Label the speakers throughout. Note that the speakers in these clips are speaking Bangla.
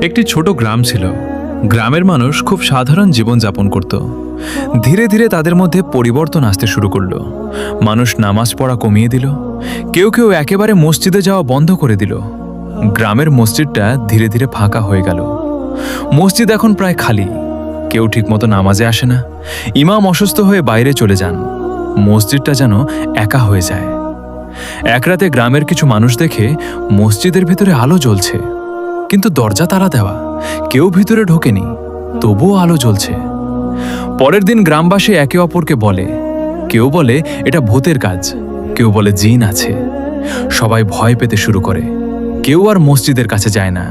Speaker 1: একটি ছোট গ্রাম ছিল। গ্রামের মানুষ খুব সাধারণ জীবন যাপন করত। ধীরে ধীরে তাদের মধ্যে পরিবর্তন আসতে শুরু করলো। মানুষ নামাজ পড়া কমিয়ে দিল, কেউ কেউ একেবারে মসজিদে যাওয়া বন্ধ করে দিল। গ্রামের মসজিদটা ধীরে ধীরে ফাঁকা হয়ে গেল। মসজিদ এখন প্রায় খালি, কেউ ঠিকমতো নামাজে আসে না। ইমাম অসুস্থ হয়ে বাইরে চলে যান, মসজিদটা যেন একা হয়ে যায়। এক রাতে গ্রামের কিছু মানুষ দেখে মসজিদের ভিতরে আলো জ্বলছে, কিন্তু দরজা তালা দেওয়া, কেউ ভিতরে ঢোকেনি, তবুও আলো জ্বলছে। পরের দিন গ্রামবাসী একে অপরকে বলে, কেউ বলে এটা ভূতের কাজ, কেউ বলে জিন আছে। সবাই ভয় পেতে শুরু করে, কেউ আর মসজিদের কাছে যায় না।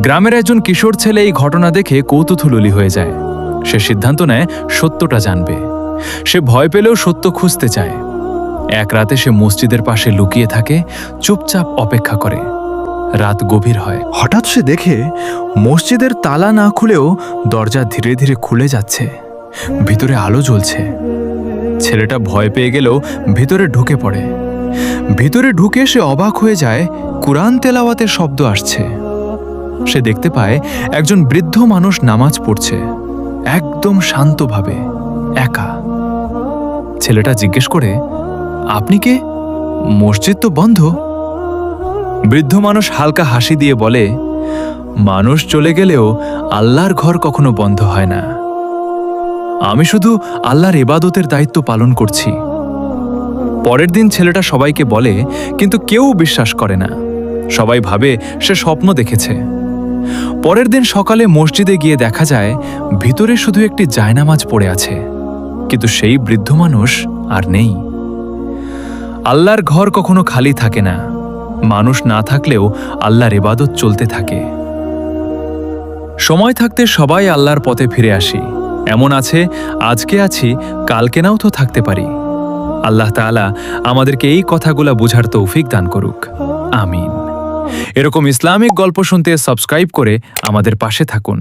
Speaker 1: গ্রামের একজন কিশোর ছেলে এই ঘটনা দেখে কৌতূহলী হয়ে যায়। সে সিদ্ধান্ত নেয় সত্যটা জানবে। সে ভয় পেলেও সত্য খুঁজতে চায়। এক রাতে সে মসজিদের পাশে লুকিয়ে থাকে, চুপচাপ অপেক্ষা করে। রাত গভীর হয়, হঠাৎ সে দেখে মসজিদের তালা না খুলেও দরজা ধীরে ধীরে খুলে যাচ্ছে, ভিতরে আলো জ্বলছে। ছেলেটা ভয় পেয়ে গেলেও ভিতরে ঢুকে পড়ে। ভিতরে ঢুকে সে অবাক হয়ে যায়, কুরআন তেলাওয়াতের শব্দ আসছে। সে দেখতে পায় একজন বৃদ্ধ মানুষ নামাজ পড়ছে, একদম শান্তভাবে, একা। ছেলেটা জিজ্ঞেস করে, আপনি কে? মসজিদ তো বন্ধ। বৃদ্ধ মানুষ হালকা হাসি দিয়ে বলে, মানুষ চলে গেলেও আল্লাহর ঘর কখনো বন্ধ হয় না। আমি শুধু আল্লাহর ইবাদতের দায়িত্ব পালন করছি। পরের দিন ছেলেটা সবাইকে বলে, কিন্তু কেউ বিশ্বাস করে না। সবাই ভাবে সে স্বপ্ন দেখেছে। পরের দিন সকালে মসজিদে গিয়ে দেখা যায় ভিতরে শুধু একটি জায়নামাজ পড়ে আছে, কিন্তু সেই বৃদ্ধ মানুষ আর নেই। আল্লাহর ঘর কখনো খালি থাকে না, মানুষ না থাকলেও আল্লাহর ইবাদত চলতে থাকে। সময় থাকতে সবাই আল্লাহর পথে ফিরে আসি। এমন আছে, আজকে আছি, কালকে নাও তো থাকতে পারি। আল্লাহ তাআলা আমাদেরকে এই কথাগুলা বুঝার তৌফিক দান করুক, আমিন। এরকম ইসলামিক গল্প শুনতে সাবস্ক্রাইব করে আমাদের পাশে থাকুন।